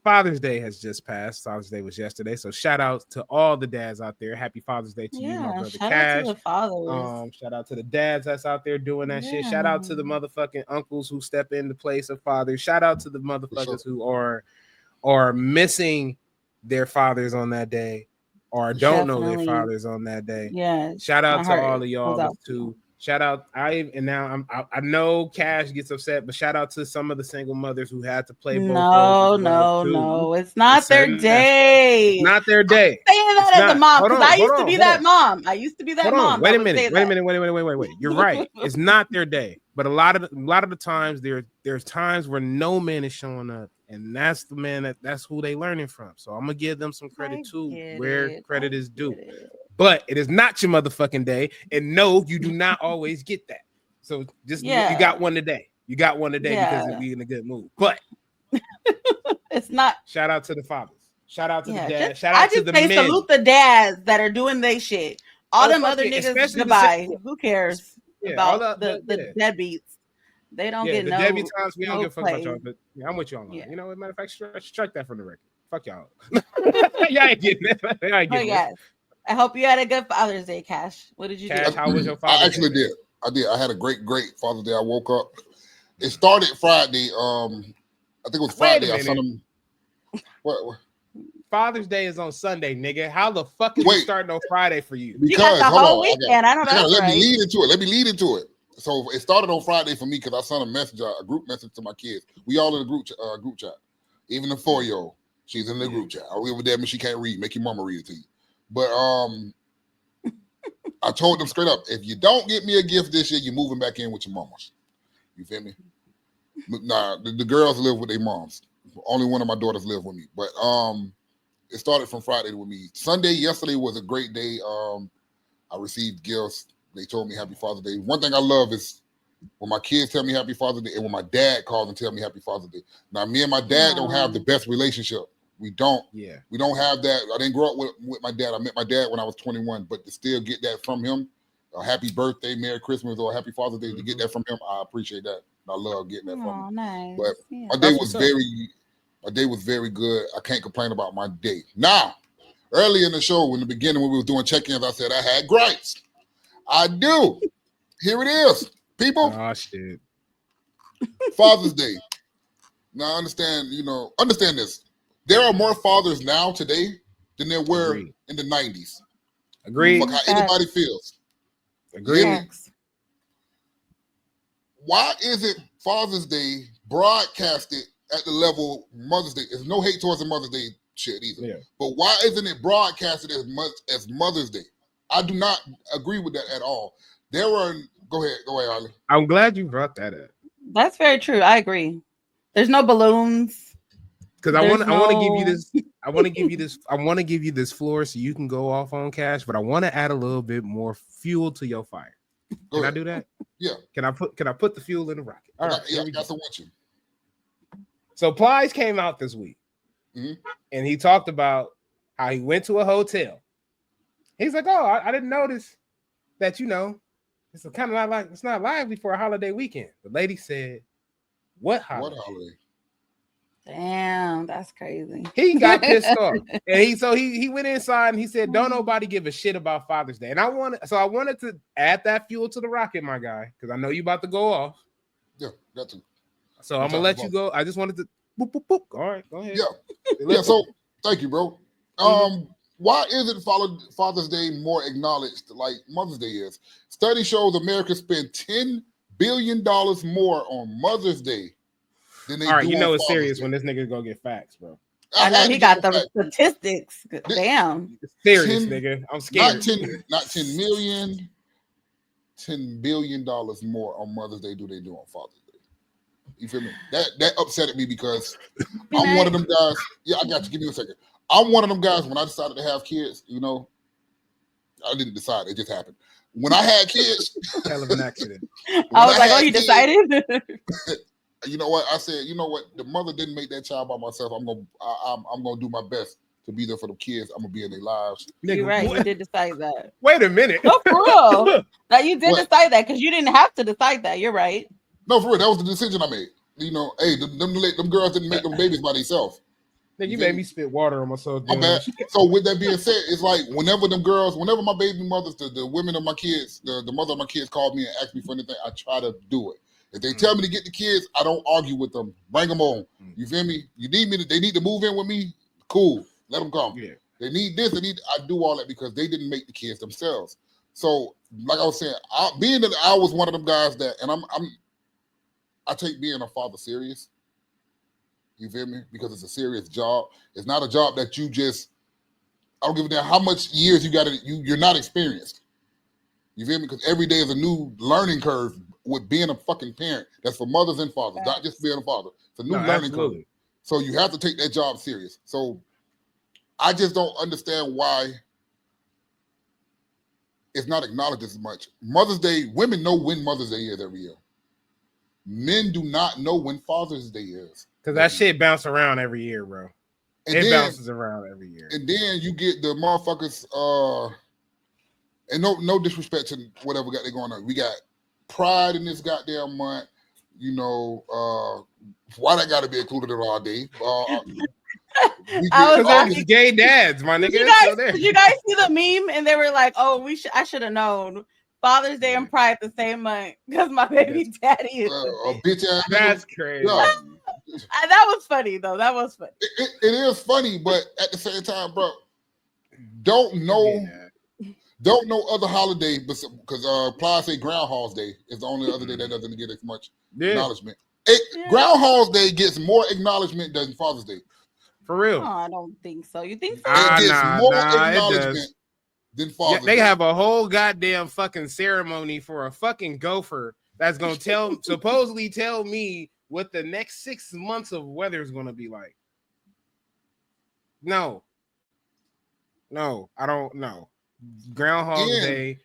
Father's Day has just passed. Father's Day was yesterday. So shout out to all the dads out there. Happy Father's Day to you, my brother shout Cash. out to the fathers. Shout out to the dads that's out there doing that shit. Shout out to the motherfucking uncles who step in the place of fathers. Shout out to the motherfuckers who are missing their fathers on that day or don't know their fathers on that day. Yeah. Shout out to all of y'all too. Shout out, I know Cash gets upset, but shout out to some of the single mothers who had to play both roles. No, it's not their day. It's not their day. I'm saying that as a mom because I used to be that mom. I used to be that mom. Wait a minute. You're right. It's not their day, but a lot of the times there's times where no man is showing up, and that's the man that's who they learning from. So I'm gonna give them some credit too, where credit is due. But it is not your motherfucking day. And no, you do not always get that. So just you got one today. You got one today because we in a good mood. But it's not. Shout out to the fathers. Shout out to the dads. Shout out to the men. Salute the dads that are doing they shit. All them other niggas, goodbye. Who cares about the deadbeats? They don't get the no. deadbeat times we don't give a fuck about y'all. But I'm with you on that. You know, as a matter of fact, strike that from the record. Fuck y'all. Y'all ain't getting it. Y'all ain't getting it. I hope you had a good Father's Day, Cash. What did you do? How was your Father's Day? I actually did. I had a great Father's Day. I woke up. It started Friday. I think it was Friday. I sent him. What? Father's Day is on Sunday, nigga. How the fuck is it starting on Friday for you? Because you got the whole weekend. I don't know. Let me lead into it. So it started on Friday for me because I sent a group message to my kids. We all in the group chat. Even the 4-year-old, she's in the group chat. I with them and she can't read. Make your mama read it to you. But I told them straight up, if you don't get me a gift this year, you're moving back in with your mamas. You feel me? Nah, the girls live with their moms. Only one of my daughters live with me. But it started from Friday with me. Yesterday was a great day. I received gifts. They told me Happy Father's Day. One thing I love is when my kids tell me Happy Father's Day and when my dad calls and tell me Happy Father's Day. Now, me and my dad don't have the best relationship. We don't. Yeah. We don't have that. I didn't grow up with my dad. I met my dad when I was 21, but to still get that from him, a happy birthday, Merry Christmas, or Happy Father's Day, to get that from him, I appreciate that. I love getting that from him. Nice. But my day was very good. I can't complain about my day. Now, early in the show, in the beginning when we were doing check-ins, I said I had gripes. I do. Here it is, people. Oh shit. Father's Day. Now understand this. There are more fathers now today than there were in the 90s. Agreed. Fuck how anybody feels. Agreed. Why isn't Father's Day broadcasted at the level Mother's Day? There's no hate towards the Mother's Day shit either. Yeah. But why isn't it broadcasted as much as Mother's Day? I do not agree with that at all. Go ahead, Harley. I'm glad you brought that up. That's very true. I agree. There's no balloons. Because I want to give you this. I want to give you this floor so you can go off on Cash, but I want to add a little bit more fuel to your fire. Can I do that? Yeah. Can I put the fuel in the rocket? All right. Yeah, that's what you. So Plies came out this week, and he talked about how he went to a hotel. He's like, "Oh, I didn't notice that. It's kind of like it's not lively for a holiday weekend." The lady said, "What holiday?" What holiday? Damn, that's crazy. He got pissed off, and he went inside and he said, "Don't nobody give a shit about Father's Day." And I wanted to add that fuel to the rocket, my guy, because I know you about to go off. Yeah, got to. So I'm gonna let you go. I just wanted to. Boop, boop, boop. All right, go ahead. Yeah. So thank you, bro. Why isn't Father's Day more acknowledged like Mother's Day is? Study shows America spend $10 billion more on Mother's Day than they do. All right, it's serious when this nigga go get facts, bro. I know he got the statistics. Damn. It's serious, nigga. I'm scared. Not 10 million, $10 billion more on Mother's Day do they do on Father's Day. You feel me? That upset me because I'm one of them guys. Yeah, I got to give you a second. I'm one of them guys when I decided to have kids, I didn't decide. It just happened. When I had kids. Hell of an accident. I was like, you decided? You know what? I said, you know what? The mother didn't make that child by myself. I'm gonna do my best to be there for the kids. I'm gonna be in their lives. You're right. You did decide that. Wait a minute. No, for real. Now you did decide that because you didn't have to decide that. You're right. No, for real. That was the decision I made. Hey, them girls didn't make them babies by themselves. Nigga, you made me spit water on myself. My bad. So with that being said, it's like whenever my baby mothers, the women of my kids, the mother of my kids called me and asked me for anything, I try to do it. If they tell me to get the kids, I don't argue with them. Bring them on. You feel me? They need to move in with me. Cool. Let them come. Yeah. They need this. I do all that because they didn't make the kids themselves. So, like I was saying, being that I was one of them guys that, and I take being a father serious. You feel me? Because it's a serious job. It's not a job that you just, I don't give a damn how much years you got to, you're not experienced. You feel me? Because every day is a new learning curve with being a fucking parent. That's for mothers and fathers, not just being a father. It's a new learning curve. So you have to take that job serious. So I just don't understand why it's not acknowledged as much. Mother's Day, women know when Mother's Day is every year. Men do not know when Father's Day is. Because that shit bounce around every year, bro. It bounces around every year. And then you get the motherfuckers, and no disrespect to whatever got they going on. We got Pride in this goddamn month. You know, why that got to be included in our day? It's gay dads, my nigga. Did you guys see the meme? And they were like, "Oh, I should have known Father's Day and Pride the same month because my baby daddy is a bitch ass. That's crazy. Yeah. That was funny though. That was funny. It is funny, but at the same time, bro, don't know other holiday, because Plies say Groundhog's Day is the only other day that doesn't get as much acknowledgement. Groundhog's Day gets more acknowledgement than Father's Day. For real? Oh, I don't think so. You think so? It gets more acknowledgement than Father's Day. They have a whole goddamn fucking ceremony for a fucking gopher that's gonna supposedly tell me what the next 6 months of weather is gonna be like. No, I don't know. Groundhog's Day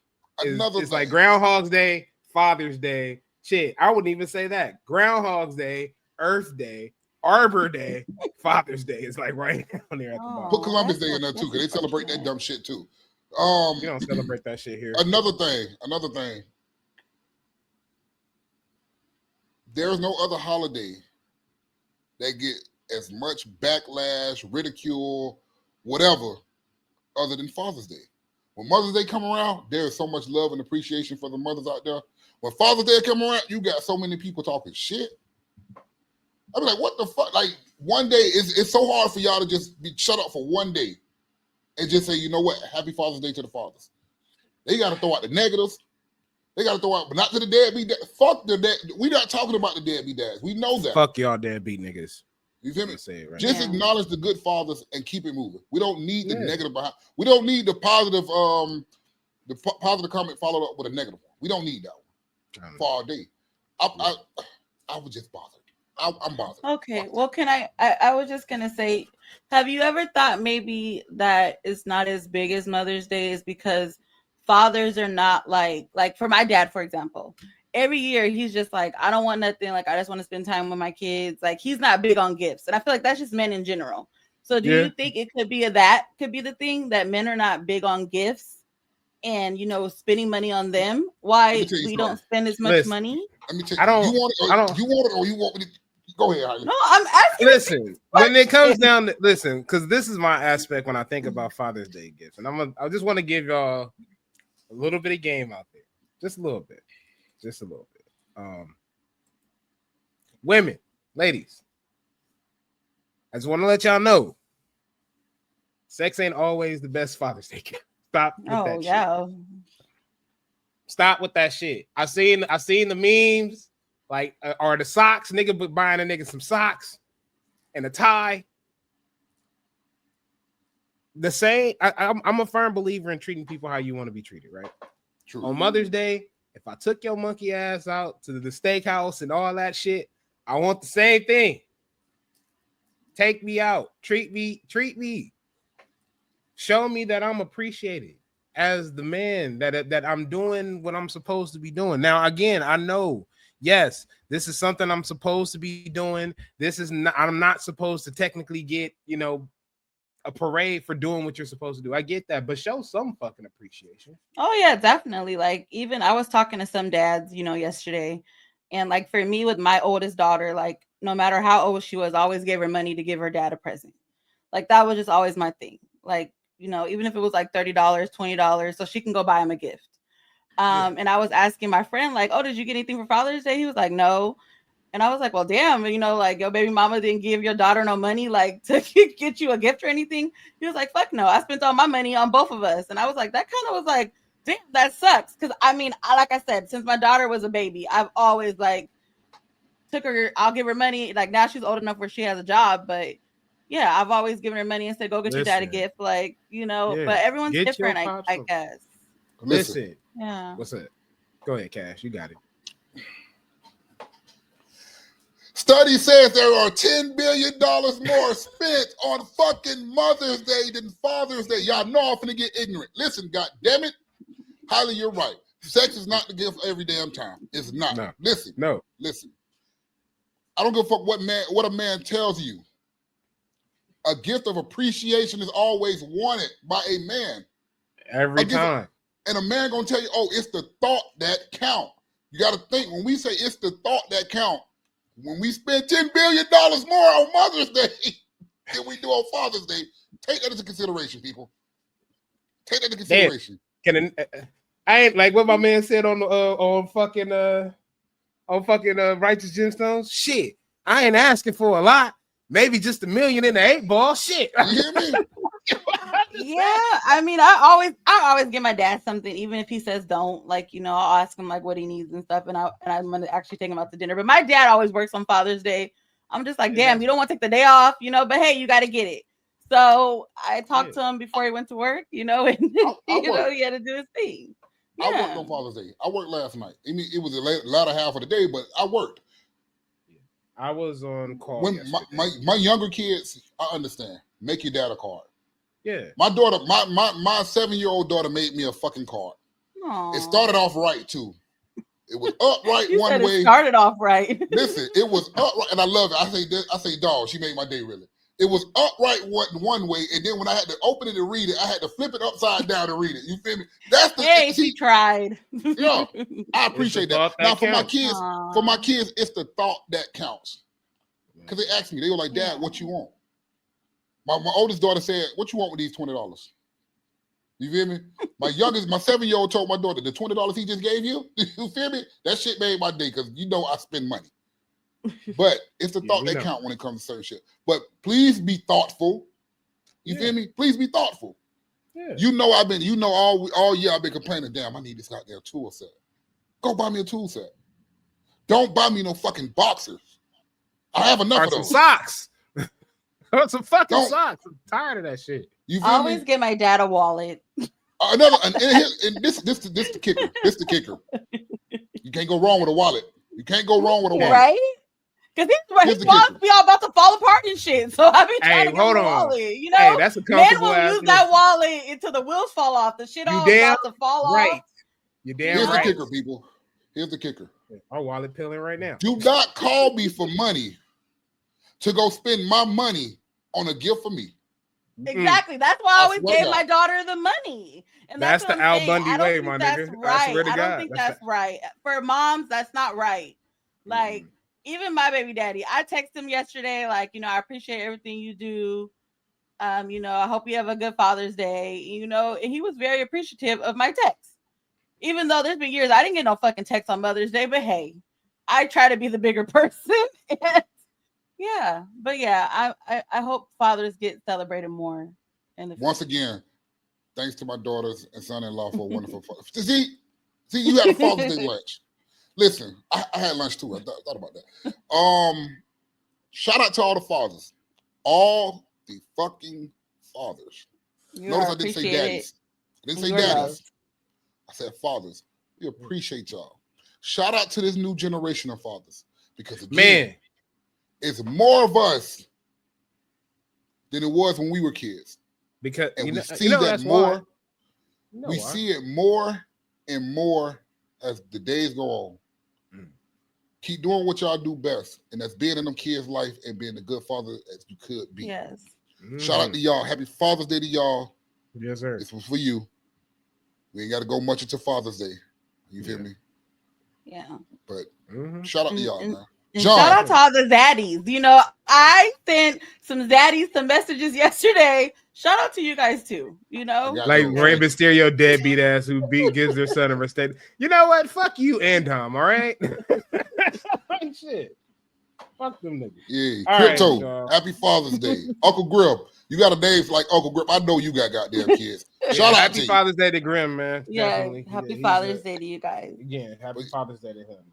is like Groundhog's Day, Father's Day. Shit, I wouldn't even say that. Groundhog's Day, Earth Day, Arbor Day, Father's Day is like right down there at the bottom. Put Columbus Day in there too, because they celebrate that dumb shit too. We don't celebrate that shit here. Another thing. There's no other holiday that get as much backlash, ridicule, whatever, other than Father's Day. When Mother's Day come around, there is so much love and appreciation for the mothers out there. When Father's Day come around, you got so many people talking shit. I be like, what the fuck? Like, one day, it's so hard for y'all to just be shut up for one day and just say, you know what? Happy Father's Day to the fathers. They got to throw out the negatives. They got to throw out, but not to the deadbeat dad. Fuck the dad. We're not talking about the deadbeat dads. We know that. Fuck y'all deadbeat niggas. You feel me? Just acknowledge the good fathers and keep it moving. We don't need the negative behind. We don't need the positive positive comment followed up with a negative one. We don't need that one for our day. I was just bothered. I'm bothered. Okay. Well, I was just gonna say, have you ever thought maybe that it's not as big as Mother's Day is because fathers are not like for my dad, for example, every year he's just like, I don't want nothing. Like, I just want to spend time with my kids. Like, he's not big on gifts. And I feel like that's just men in general. So do you think it could be the thing that men are not big on gifts and, spending money on them? Why we don't spend as much money? Let me tell you. You want it or you want me to go ahead, Harley. No, I'm asking. Listen, when it comes down to because this is my aspect when I think about Father's Day gifts. And I just want to give y'all a little bit of game out there. Just a little bit. Women, ladies, I just want to let y'all know, sex ain't always the best Father's Day gift. Stop with that shit. Stop with that shit. I seen the memes, like, or the socks, nigga buying a nigga some socks and a tie. The same, I'm a firm believer in treating people how you want to be treated, right? True. On Mother's Day, if I took your monkey ass out to the steakhouse and all that shit, I want the same thing. Take me out. Treat me. Show me that I'm appreciated as the man, that I'm doing what I'm supposed to be doing. Now, again, I know, yes, this is something I'm supposed to be doing. I'm not supposed to technically get, a parade for doing what you're supposed to do. I get that, but show some fucking appreciation. Oh yeah, definitely. Like, even I was talking to some dads, yesterday, and like for me with my oldest daughter, like no matter how old she was, I always gave her money to give her dad a present. Like that was just always my thing. Like, you know, even if it was like $30, $20, so she can go buy him a gift. And I was asking my friend, like, oh, did you get anything for Father's Day? He was like, no. And I was like, well, damn, you know, like your baby mama didn't give your daughter no money, like to get you a gift or anything. He was like, fuck no, I spent all my money on both of us. And I was like, that kind of was like, damn, that sucks. Cause I mean, like I said, since my daughter was a baby, I've always like took her, I'll give her money. Like now she's old enough where she has a job, but yeah, I've always given her money and said, go get your dad a gift. Like, you know, but everyone's Get different, your pops I some. guess. Listen. Yeah. What's up? Go ahead, Cash. You got it. Study says there are $10 billion more spent on fucking Mother's Day than Father's Day. Y'all know I'm finna get ignorant. Listen, God damn it. Holly, you're right. Sex is not the gift every damn time. It's not. No. Listen. No. Listen. I don't give a fuck what a man tells you. A gift of appreciation is always wanted by a man. Every time. And a man gonna tell you, oh, it's the thought that count. You gotta think, when we say it's the thought that count, when we spend $10 billion more on Mother's Day than we do on Father's Day, take that into consideration, people. Take that into consideration. I ain't like what my man said on fucking Righteous Gemstones. Shit, I ain't asking for a lot. Maybe just $1 million in the 8-ball. Shit. You hear me? Yeah, I mean, I always give my dad something, even if he says don't. Like, you know, I'll ask him like what he needs and stuff, and I'm gonna actually take him out to dinner. But my dad always works on Father's Day. I'm just like, damn, you don't want to take the day off, you know? But hey, you got to get it. So I talked to him before he went to work, you know, and you know he had to do his thing. Yeah. I worked on Father's Day. I worked last night. I mean, it was the latter half of the day, but I worked. I was on call. When my younger kids, I understand. Make your dad a card. Yeah. My daughter, my 7-year-old daughter made me a fucking card. Aww. It started off right too. It was upright you one said way. It started off right. Listen, it was upright, and I love it. I say, dog, she made my day really. It was upright one way, and then when I had to open it and read it, I had to flip it upside down to read it. You feel me? That's the she tried. Yeah, I appreciate that. Now for my kids, it's the thought that counts. Because they asked me, they were like, Dad, what you want? My oldest daughter said, what you want with these $20? You feel me? My 7-year-old told my daughter, the $20 he just gave you, you feel me? That shit made my day because you know I spend money. But it's the thought that count when it comes to certain shit. But please be thoughtful. You feel me? Please be thoughtful. Yeah. You know all year I've been complaining, damn, I need this goddamn tool set. Go buy me a tool set. Don't buy me no fucking boxers. I have enough of those. Socks. Some fucking socks. I'm tired of that shit. You feel always me? Get my dad a wallet. And this the kicker. This the kicker. You can't go wrong with a wallet. You can't go wrong with a wallet. Right? Because his wallets be all about to fall apart and shit. So I be trying to get a wallet. You know, hey, that's a man will use that wallet until the wheels fall off. The shit all about to fall off. You damn Here's right. the kicker, people. Here's the kicker. Our wallet peeling right now. Do not call me for money to go spend my money on a gift for me. Exactly. That's why I always gave my daughter the money. And that's the Al Bundy way, my nigga. Right. I don't think that's right. For moms, that's not right. Like, even my baby daddy, I texted him yesterday, like, you know, I appreciate everything you do. You know, I hope you have a good Father's Day. You know, and he was very appreciative of my text. Even though there's been years I didn't get no fucking text on Mother's Day, but hey, I try to be the bigger person. Yeah, but yeah, I hope fathers get celebrated more. Once again, thanks to my daughters and son-in-law for a wonderful father. See, you had a Father's Day lunch. Listen, I had lunch too. I thought about that. Shout out to all the fathers, all the fucking fathers. Notice I didn't say daddies. I didn't say daddies. I said fathers. We appreciate y'all. Shout out to this new generation of fathers because again, it's more of us than it was when we were kids. Because and we see that more. We see it more and more as the days go on. Keep doing what y'all do best, and that's being in them kids' life and being a good father as you could be. Yes. Shout out to y'all. Happy Father's Day to y'all. Yes, sir. This was for you. We ain't got to go much into Father's Day. You feel me? Yeah. But shout out to y'all, man. And John. shout out to all the zaddies. You know, I sent some zaddies some messages yesterday. Shout out to you guys too. You know, like Rey Mysterio deadbeat ass who gives their son a mistake. You know what? Fuck you and Dom. All right. Shit. Fuck them niggas. Yeah. All Crypto. right, Happy Father's Day, Uncle Grip. You got a name like Uncle Grip. I know you got goddamn kids. Shout out happy to Father's Day to Grim, man. yeah. Definitely. Happy He's Father's Day to you guys. Again, happy Father's Day to him.